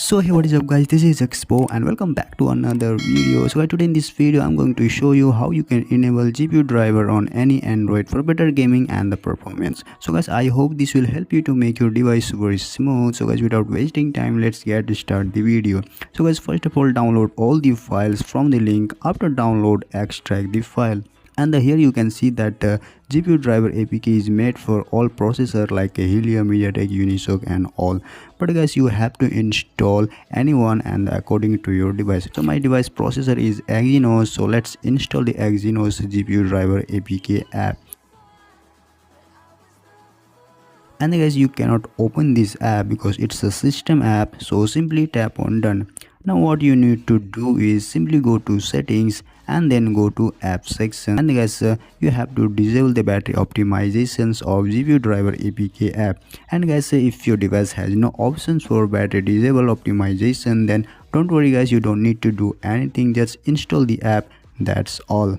So hey, what is up guys, this is Expo and welcome back to another video. So guys, today in this video I'm going to show you how you can enable GPU driver on any Android for better gaming and the performance. So guys, I hope this will help you to make your device very smooth. So guys, without wasting time, let's get start the video. So guys, first of all, download all the files from the link. After download, extract the file. And here you can see that the GPU driver APK is made for all processor like a Helium, MediaTek, Unisoc and all. But guys, you have to install anyone and according to your device. So my device processor is Exynos, so let's install the Exynos GPU driver APK app. And guys, you cannot open this app because it's a system app, so simply tap on done. Now what you need to do is simply go to settings and then go to app section, and guys, you have to disable the battery optimizations of GPU driver APK app. And guys, if your device has no options for battery disable optimization, then don't worry guys, you don't need to do anything, just install the app, that's all.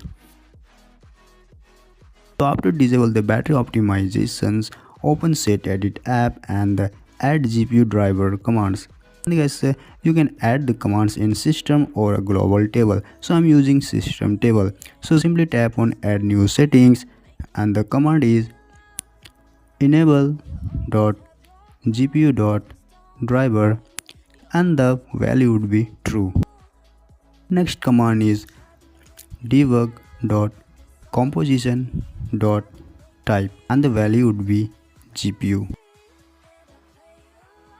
So after disable the battery optimizations, open set edit app and add GPU driver commands. And guys, you can add the commands in system or a global table. So I'm using system table. So simply tap on add new settings and the command is enable.gpu.driver and the value would be true. Next command is debug.composition.type and the value would be GPU.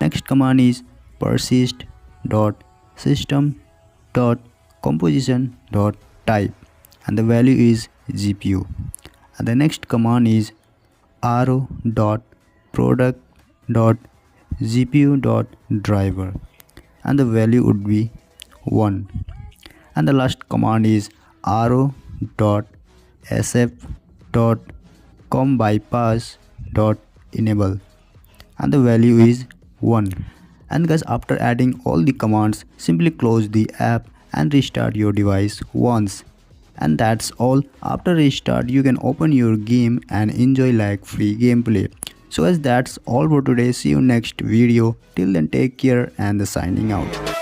Next command is persist.system.composition.type and the value is GPU. And the next command is arrow.product.gpu.driver and the value would be 1. And the last command is arrow.sf.combypass.enable and the value is 1. And guys, after adding all the commands, simply close the app and restart your device once. And that's all. After restart, you can open your game and enjoy like free gameplay. So guys, that's all for today. See you next video. Till then, take care and signing out.